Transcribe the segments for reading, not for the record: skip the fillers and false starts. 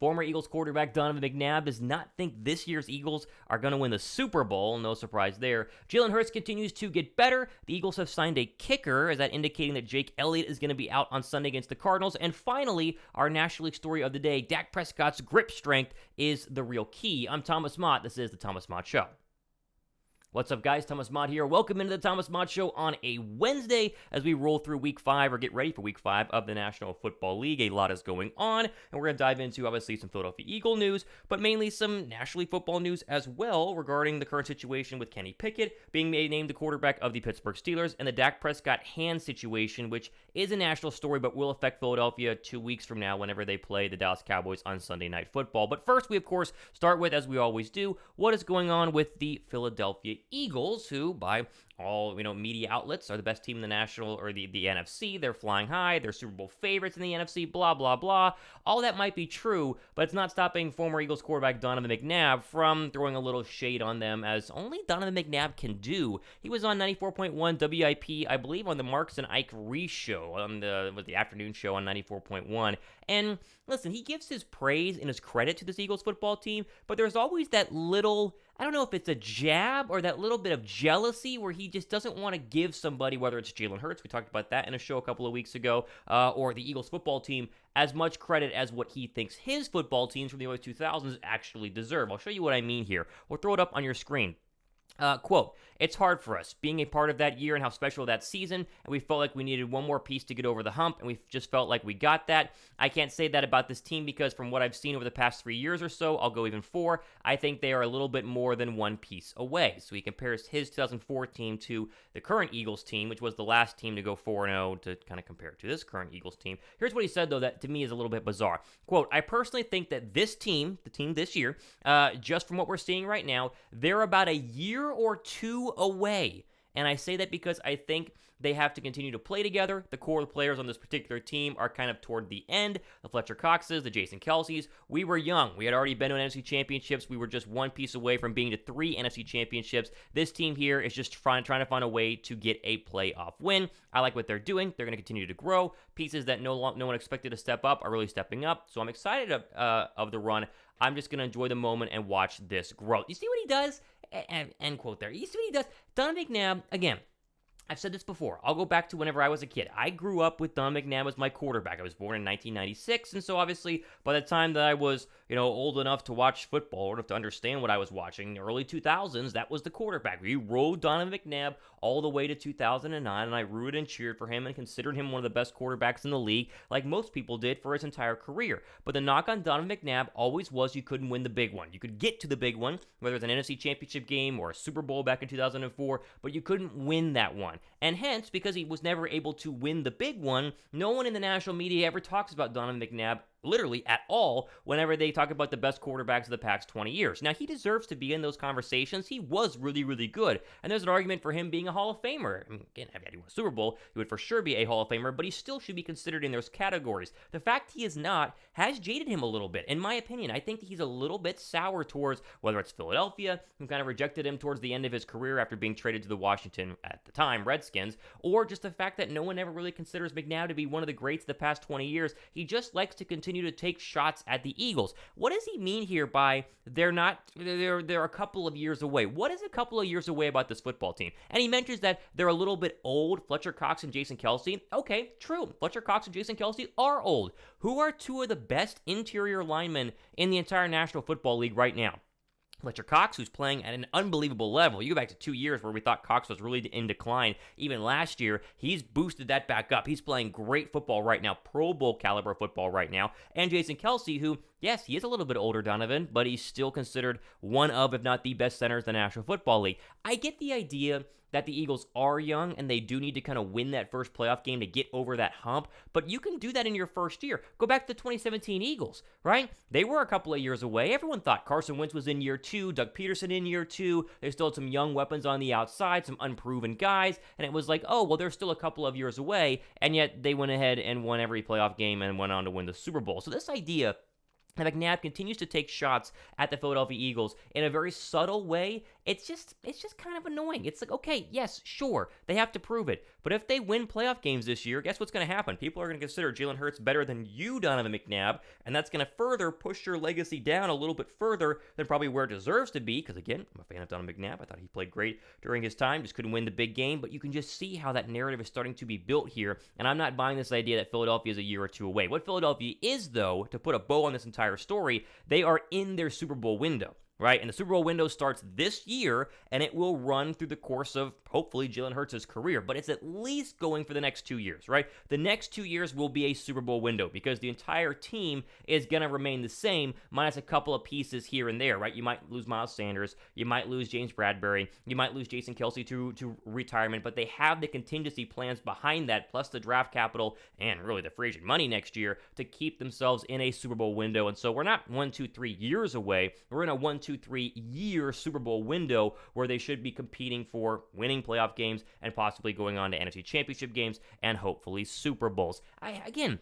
Former Eagles quarterback Donovan McNabb does not think this year's Eagles are going to win the Super Bowl. No surprise there. Jalen Hurts continues to get better. The Eagles have signed a kicker, as that indicating that Jake Elliot is going to be out on Sunday against the Cardinals. And finally, our National League story of the day, Dak Prescott's grip strength is the real key. I'm Thomas Mott. This is The Thomas Mott Show. What's up, guys? Thomas Mott here. Welcome into the Thomas Mott Show on a Wednesday as we roll through Week 5 or get ready for Week 5 of the National Football League. A lot is going on, and we're going to dive into, obviously, some Philadelphia Eagle news, but mainly some National League football news as well regarding the current situation with Kenny Pickett being named the quarterback of the Pittsburgh Steelers and the Dak Prescott hand situation, which is a national story but will affect Philadelphia 2 weeks from now whenever they play the Dallas Cowboys on Sunday Night Football. But first, we, of course, start with, as we always do, what is going on with the Philadelphia Eagles, who, by all media outlets, are the best team in the national or the NFC. They're flying high. They're Super Bowl favorites in the NFC. Blah blah blah. All that might be true, but it's not stopping former Eagles quarterback Donovan McNabb from throwing a little shade on them, as only Donovan McNabb can do. He was on 94.1 WIP, I believe, on the Marks and Ike Reese show on the afternoon show on 94.1. And listen, he gives his praise and his credit to this Eagles football team, but there's always that little, I don't know if it's a jab or that little bit of jealousy where he just doesn't want to give somebody, whether it's Jalen Hurts, we talked about that in a show a couple of weeks ago, or the Eagles football team, as much credit as what he thinks his football teams from the early 2000s actually deserve. I'll show you what I mean here. We'll throw it up on your screen. Quote, "It's hard for us, being a part of that year and how special that season, and we felt like we needed one more piece to get over the hump, and we just felt like we got that. I can't say that about this team because from what I've seen over the past 3 years or so, I'll go even 4, I think they are a little bit more than one piece away." So he compares his 2004 team to the current Eagles team, which was the last team to go 4-0 to kind of compare it to this current Eagles team. Here's what he said, though, that to me is a little bit bizarre. Quote, "I personally think that this team, the team this year, just from what we're seeing right now, they're about a year or 2 away. And I say that because I think they have to continue to play together. The core of the players on this particular team are kind of toward the end. The Fletcher Coxes, the Jason Kelces. We were young. We had already been to NFC championships. We were just one piece away from being to 3 NFC championships. This team here is just trying to find a way to get a playoff win. I like what they're doing. They're going to continue to grow. Pieces that no one expected to step up are really stepping up. So I'm excited of the run. I'm just going to enjoy the moment and watch this growth." You see what he does? End quote there. You see what he does? Donovan McNabb, again, I've said this before. I'll go back to whenever I was a kid. I grew up with Don McNabb as my quarterback. I was born in 1996, and so obviously by the time that I was, old enough to watch football, old enough to understand what I was watching, in the early 2000s, that was the quarterback. We rode Donovan McNabb all the way to 2009, and I rooted and cheered for him and considered him one of the best quarterbacks in the league, like most people did for his entire career. But the knock on Donovan McNabb always was you couldn't win the big one. You could get to the big one, whether it's an NFC championship game or a Super Bowl back in 2004, but you couldn't win that one. And hence, because he was never able to win the big one, no one in the national media ever talks about Donovan McNabb literally at all whenever they talk about the best quarterbacks of the past 20 years. Now, he deserves to be in those conversations. He was really, really good. And there's an argument for him being a Hall of Famer. I mean, again, if he won a Super Bowl, he would for sure be a Hall of Famer, but he still should be considered in those categories. The fact he is not has jaded him a little bit. In my opinion, I think that he's a little bit sour towards whether it's Philadelphia, who kind of rejected him towards the end of his career after being traded to the Washington, at the time, Redskins, or just the fact that no one ever really considers McNabb to be one of the greats of the past 20 years. He just likes to continue to take shots at the Eagles. What does he mean here by they're a couple of years away? What is a couple of years away about this football team? And he mentions that they're a little bit old, Fletcher Cox and Jason Kelce. Okay, true. Fletcher Cox and Jason Kelce are old. Who are 2 of the best interior linemen in the entire National Football League right now? Fletcher Cox, who's playing at an unbelievable level. You go back to 2 years where we thought Cox was really in decline. Even last year, he's boosted that back up. He's playing great football right now, Pro Bowl caliber football right now. And Jason Kelce, who, yes, he is a little bit older, Donovan, but he's still considered one of, if not the best centers in the National Football League. I get the idea that the Eagles are young and they do need to kind of win that first playoff game to get over that hump, but you can do that in your first year. Go back to the 2017 Eagles, right? They were a couple of years away. Everyone thought Carson Wentz was in year 2, Doug Peterson in year 2. They still had some young weapons on the outside, some unproven guys, and it was like, oh, well, they're still a couple of years away, and yet they went ahead and won every playoff game and went on to win the Super Bowl. So this idea And McNabb continues to take shots at the Philadelphia Eagles in a very subtle way. It's just kind of annoying. It's like, okay, yes, sure, they have to prove it. But if they win playoff games this year, guess what's going to happen? People are going to consider Jalen Hurts better than you, Donovan McNabb, and that's going to further push your legacy down a little bit further than probably where it deserves to be. Because again, I'm a fan of Donovan McNabb. I thought he played great during his time, just couldn't win the big game. But you can just see how that narrative is starting to be built here. And I'm not buying this idea that Philadelphia is a year or two away. What Philadelphia is, though, to put a bow on this entire story, they are in their Super Bowl window. Right? And the Super Bowl window starts this year, and it will run through the course of, hopefully, Jalen Hurts' career. But it's at least going for the next 2 years, right? The next 2 years will be a Super Bowl window because the entire team is going to remain the same, minus a couple of pieces here and there, right? You might lose Miles Sanders. You might lose James Bradbury. You might lose Jason Kelce to retirement. But they have the contingency plans behind that, plus the draft capital and really the free agent money next year to keep themselves in a Super Bowl window. And so we're not 1, 2, 3 years away. We're in a 1, 2, 3 year Super Bowl window where they should be competing for winning playoff games and possibly going on to NFC Championship games and hopefully Super Bowls. Again,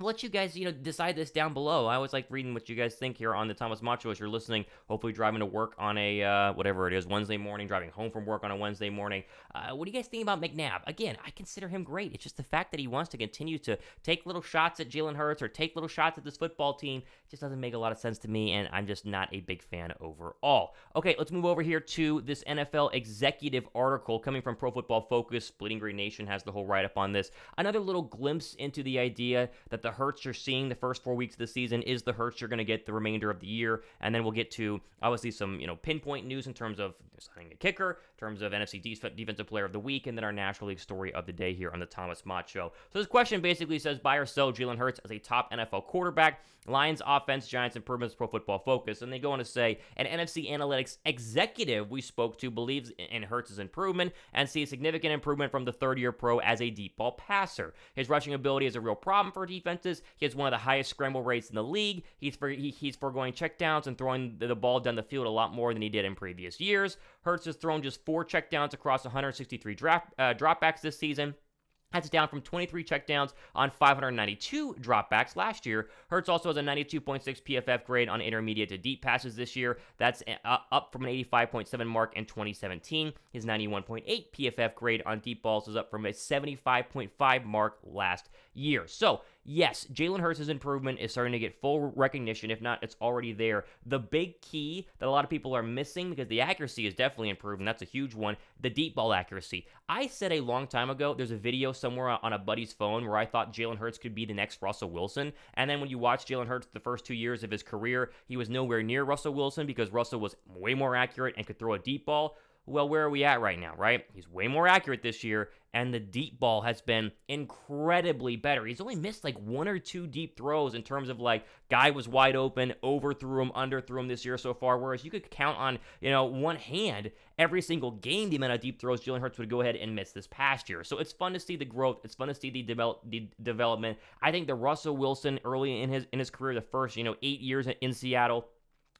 I'll let you guys, decide this down below. I always like reading what you guys think here on the Thomas Mott Show as you're listening, hopefully driving to work on a, whatever it is, Wednesday morning, driving home from work on a Wednesday morning. What do you guys think about McNabb? Again, I consider him great. It's just the fact that he wants to continue to take little shots at Jalen Hurts or take little shots at this football team just doesn't make a lot of sense to me, and I'm just not a big fan overall. Okay, let's move over here to this NFL executive article coming from Pro Football Focus. Bleeding Green Nation has the whole write-up on this. Another little glimpse into the idea that the Hurts you're seeing the first 4 weeks of the season is the Hurts you're going to get the remainder of the year, and then we'll get to, obviously, some pinpoint news in terms of signing a kicker, in terms of NFC Defensive Player of the Week, and then our National League story of the day here on the Thomas Mott Show. So this question basically says, buy or sell Jalen Hurts as a top NFL quarterback, Lions offense, Giants improvements, Pro Football Focus. And they go on to say, an NFC Analytics executive we spoke to believes in Hurts' improvement and sees significant improvement from the third-year pro as a deep ball passer. His rushing ability is a real problem for defenses. He has one of the highest scramble rates in the league. He's foregoing checkdowns and throwing the ball down the field a lot more than he did in previous years. Hurts has thrown just 4 checkdowns across 163 dropbacks this season. That's down from 23 checkdowns on 592 dropbacks last year. Hurts also has a 92.6 PFF grade on intermediate to deep passes this year. That's up from an 85.7 mark in 2017. His 91.8 PFF grade on deep balls is up from a 75.5 mark last year. So, yes, Jalen Hurts' improvement is starting to get full recognition. If not, it's already there. The big key that a lot of people are missing, because the accuracy is definitely improved, and that's a huge one, the deep ball accuracy. I said a long time ago, there's a video somewhere on a buddy's phone where I thought Jalen Hurts could be the next Russell Wilson. And then when you watch Jalen Hurts the first 2 years of his career, he was nowhere near Russell Wilson because Russell was way more accurate and could throw a deep ball. Well, where are we at right now, right? He's way more accurate this year, and the deep ball has been incredibly better. He's only missed like 1 or 2 deep throws in terms of like, guy was wide open, overthrew him, underthrew him this year so far, whereas you could count on, one hand every single game the amount of deep throws Jalen Hurts would go ahead and miss this past year. So it's fun to see the growth. It's fun to see the development. I think the Russell Wilson early in his career, the first, 8 years in Seattle,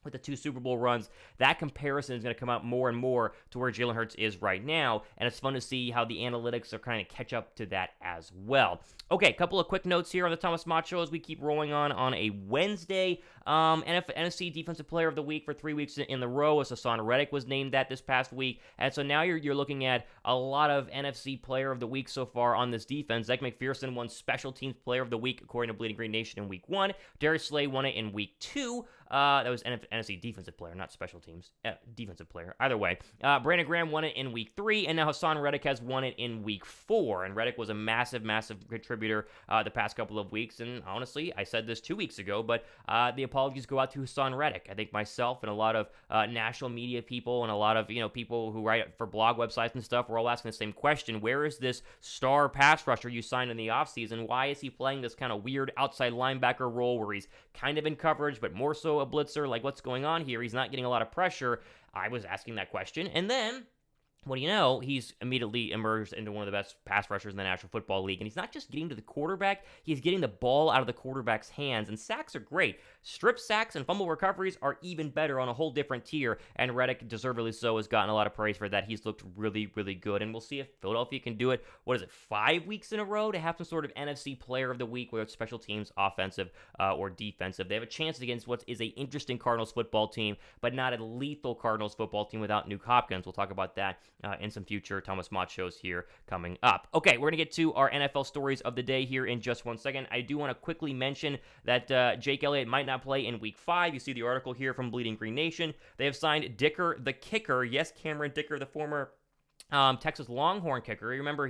with the 2 Super Bowl runs, that comparison is going to come out more and more to where Jalen Hurts is right now, and it's fun to see how the analytics are kind of catch up to that as well. Okay, a couple of quick notes here on the Thomas Mott Show as we keep rolling on a Wednesday. NFC Defensive Player of the Week for 3 weeks in the row, as Hasson Reddick was named that this past week, and so now you're looking at a lot of NFC Player of the Week so far on this defense. Zach McPherson won Special Teams Player of the Week according to Bleeding Green Nation in Week 1. Darius Slay won it in Week 2. That was NFC Defensive Player, not Special Teams. Defensive Player. Either way. Brandon Graham won it in Week 3, and now Hasson Reddick has won it in Week 4. And Reddick was a massive, massive contributor the past couple of weeks. And honestly, I said this 2 weeks ago, but the apologies go out to Hasson Reddick. I think myself and a lot of national media people and a lot of people who write for blog websites and stuff, we're all asking the same question. Where is this star pass rusher you signed in the offseason? Why is he playing this kind of weird outside linebacker role where he's kind of in coverage, but more so a blitzer? Like, what's going on here? He's not getting a lot of pressure. I was asking that question. And then What do you know? He's immediately emerged into one of the best pass rushers in the National Football League. And he's not just getting to the quarterback, he's getting the ball out of the quarterback's hands. And sacks are great. Strip sacks and fumble recoveries are even better on a whole different tier. And Reddick, deservedly so, has gotten a lot of praise for that. He's looked really, really good. And we'll see if Philadelphia can do it, 5 weeks in a row to have some sort of NFC Player of the Week, whether it's special teams, offensive, or defensive. They have a chance against what is an interesting Cardinals football team, but not a lethal Cardinals football team without Nuke Hopkins. We'll talk about that in some future Thomas Mott shows here coming up. Okay, we're going to get to our NFL stories of the day here in just 1 second. I do want to quickly mention that Jake Elliot might not play in Week 5. You see the article here from Bleeding Green Nation. They have signed Dicker the kicker. Yes, Cameron Dicker, the former Texas Longhorn kicker. Remember,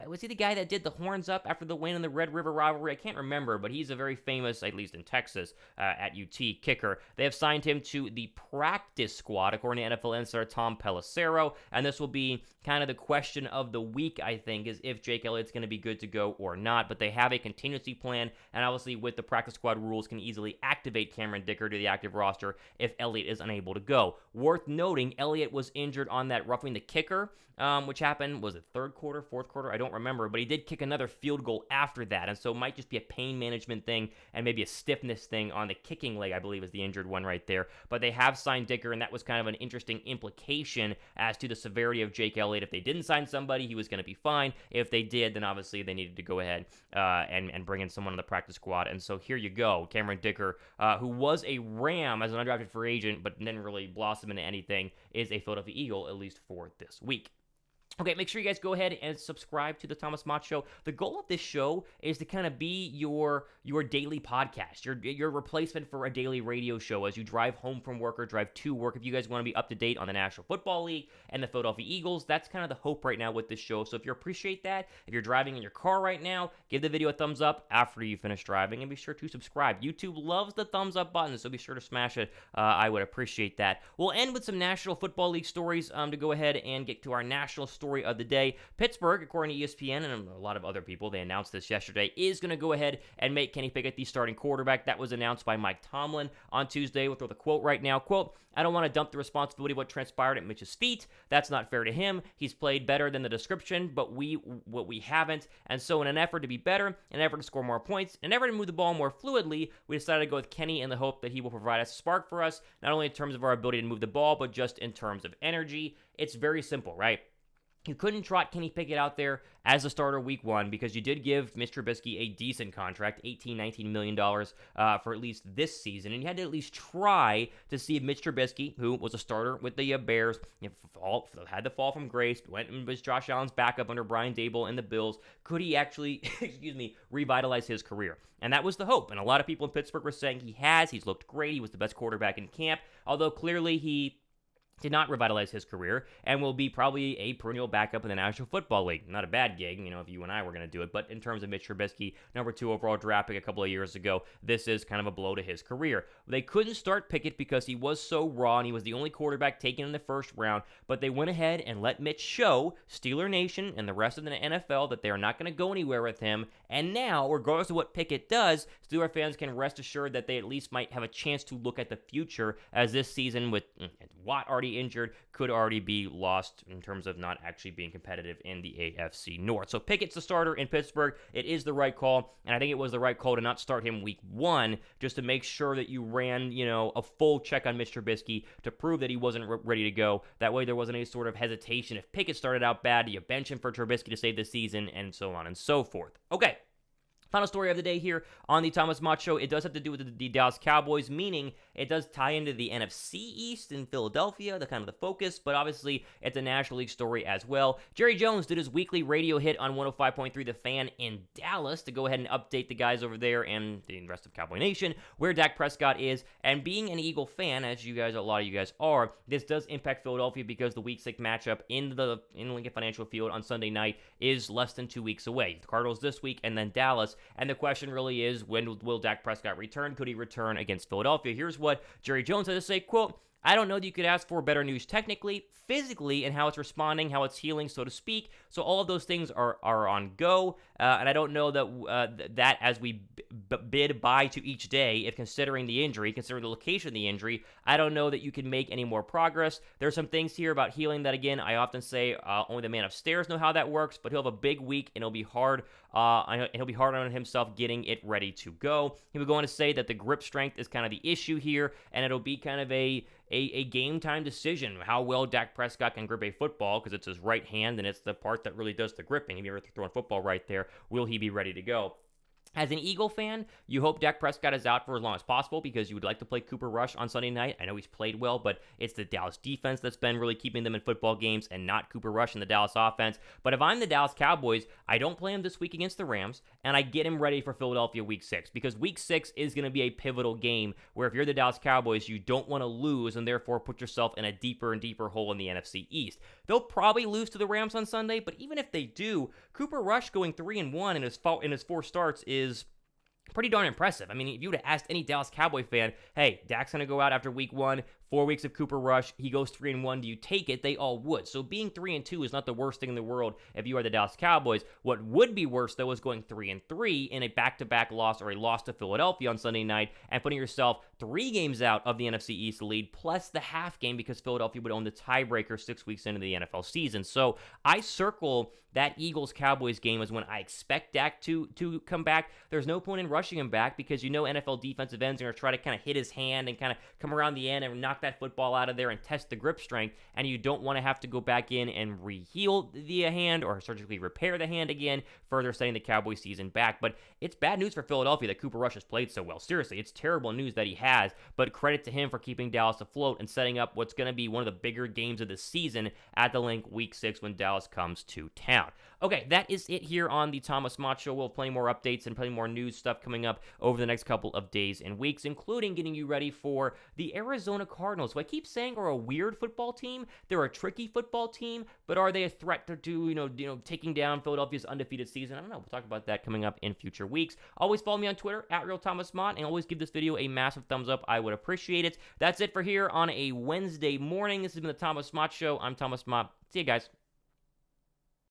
was he the guy that did the horns up after the win in the Red River rivalry? I can't remember, but he's a very famous, at least in Texas, at UT kicker. They have signed him to the practice squad, according to NFL insider Tom Pelissero, and this will be kind of the question of the week, I think, is if Jake Elliott's going to be good to go or not, but they have a contingency plan, and obviously with the practice squad rules can easily activate Cameron Dicker to the active roster if Elliott is unable to go. Worth noting, Elliott was injured on that roughing the kicker, which happened, was it third quarter, fourth quarter? I don't remember, but he did kick another field goal after that, and so it might just be a pain management thing and maybe a stiffness thing on the kicking leg, I believe is the injured one right there. But they have signed Dicker, and that was kind of an interesting implication as to the severity of Jake Elliott. If they didn't sign somebody, he was going to be fine. If they did, then obviously they needed to go ahead and bring in someone on the practice squad. And so here you go, Cameron Dicker, who was a Ram as an undrafted free agent, but didn't really blossom into anything, is a Philadelphia Eagle, at least for this week. Okay, make sure you guys go ahead and subscribe to the Thomas Mott Show. The goal of this show is to kind of be your daily podcast, your replacement for a daily radio show as you drive home from work or drive to work. If you guys want to be up to date on the National Football League and the Philadelphia Eagles, that's kind of the hope right now with this show. So if you appreciate that, if you're driving in your car right now, give the video a thumbs up after you finish driving, and be sure to subscribe. YouTube loves the thumbs up button, so be sure to smash it. I would appreciate that. We'll end with some National Football League stories to go ahead and get to our national story of the day. Pittsburgh, according to ESPN and a lot of other people, they announced this yesterday, is going to go ahead and make Kenny Pickett the starting quarterback. That was announced by Mike Tomlin on Tuesday. We'll throw the quote right now. Quote, "I don't want to dump the responsibility of what transpired at Mitch's feet. That's not fair to him. He's played better than the description, but we haven't. And so in an effort to be better, an effort to score more points, an effort to move the ball more fluidly, we decided to go with Kenny in the hope that he will provide us a spark for us, not only in terms of our ability to move the ball, but just in terms of energy." It's very simple, right? You couldn't trot Kenny Pickett out there as a starter week 1 because you did give Mitch Trubisky a decent contract, $19 million for at least this season, and you had to at least try to see if Mitch Trubisky, who was a starter with the Bears, had to fall from grace, went and was Josh Allen's backup under Brian Daboll and the Bills, could he actually, revitalize his career? And that was the hope, and a lot of people in Pittsburgh were saying he's looked great, he was the best quarterback in camp, although clearly he did not revitalize his career and will be probably a perennial backup in the National Football League. Not a bad gig, if you and I were going to do it, but in terms of Mitch Trubisky, number 2 overall draft pick a couple of years ago, this is kind of a blow to his career. They couldn't start Pickett because he was so raw and he was the only quarterback taken in the first round, but they went ahead and let Mitch show Steeler Nation and the rest of the NFL that they're not going to go anywhere with him, and now, regardless of what Pickett does, Steeler fans can rest assured that they at least might have a chance to look at the future, as this season with Watt already injured could already be lost in terms of not actually being competitive in the AFC North. So Pickett's the starter in Pittsburgh. It is the right call, and I think it was the right call to not start him week 1 just to make sure that you ran, a full check on Mitch Trubisky to prove that he wasn't ready to go. That way there wasn't any sort of hesitation. If Pickett started out bad, do you bench him for Trubisky to save the season, and so on and so forth. Okay. Final story of the day here on the Thomas Mott Show. It does have to do with the Dallas Cowboys, meaning it does tie into the NFC East in Philadelphia, the kind of the focus, but obviously it's a National League story as well. Jerry Jones did his weekly radio hit on 105.3 The Fan in Dallas to go ahead and update the guys over there and the rest of Cowboy Nation where Dak Prescott is. And being an Eagle fan, as a lot of you guys are, this does impact Philadelphia because the Week 6 matchup in Lincoln Financial Field on Sunday night is less than 2 weeks away. The Cardinals this week and then Dallas. And the question really is, when will Dak Prescott return? Could he return against Philadelphia? Here's what Jerry Jones had to say, quote, I don't know that you could ask for better news technically, physically, and how it's responding, how it's healing, so to speak. So all of those things are on go, and I don't know that that as we bid by to each day, if considering the injury, considering the location of the injury, I don't know that you can make any more progress. There's some things here about healing that, again, I often say only the man upstairs know how that works, but he'll have a big week, and it'll be hard. He'll be hard on himself getting it ready to go. He would go on to say that the grip strength is kind of the issue here, and it'll be kind of a game time decision how well Dak Prescott can grip a football, because it's his right hand and it's the part that really does the gripping. If you're ever throwing football right there, will he be ready to go? As an Eagle fan, you hope Dak Prescott is out for as long as possible because you would like to play Cooper Rush on Sunday night. I know he's played well, but it's the Dallas defense that's been really keeping them in football games and not Cooper Rush in the Dallas offense. But if I'm the Dallas Cowboys, I don't play him this week against the Rams, and I get him ready for Philadelphia Week 6 because Week 6 is going to be a pivotal game where if you're the Dallas Cowboys, you don't want to lose and therefore put yourself in a deeper and deeper hole in the NFC East. They'll probably lose to the Rams on Sunday, but even if they do, Cooper Rush going 3-1 in his 4 starts is pretty darn impressive. I mean, if you would have asked any Dallas Cowboy fan, hey, Dak's going to go out after week 1, 4 weeks of Cooper Rush, he goes 3-1, do you take it? They all would. So being 3-2 is not the worst thing in the world if you are the Dallas Cowboys. What would be worse, though, is going 3-3 in a back-to-back loss or a loss to Philadelphia on Sunday night and putting yourself 3 games out of the NFC East lead, plus the half game because Philadelphia would own the tiebreaker 6 weeks into the NFL season. So I circle that Eagles-Cowboys game as when I expect Dak to come back. There's no point in rushing him back because you know NFL defensive ends are going to try to kind of hit his hand and kind of come around the end and knock that football out of there and test the grip strength, and you don't want to have to go back in and re-heal the hand or surgically repair the hand again, further setting the Cowboys season back. But it's bad news for Philadelphia that Cooper Rush has played so well. Seriously, it's terrible news that he has, but credit to him for keeping Dallas afloat and setting up what's going to be one of the bigger games of the season at the Link Week 6 when Dallas comes to town. Okay, that is it here on the Thomas Mott Show. We'll have plenty more updates and plenty more news stuff coming up over the next couple of days and weeks, including getting you ready for the Arizona Cardinals, who I keep saying are a weird football team. They're a tricky football team, but are they a threat to taking down Philadelphia's undefeated season? I don't know. We'll talk about that coming up in future weeks. Always follow me on Twitter @RealThomasMott, and always give this video a massive thumbs up. I would appreciate it. That's it for here on a Wednesday morning. This has been the Thomas Mott Show. I'm Thomas Mott. See you guys.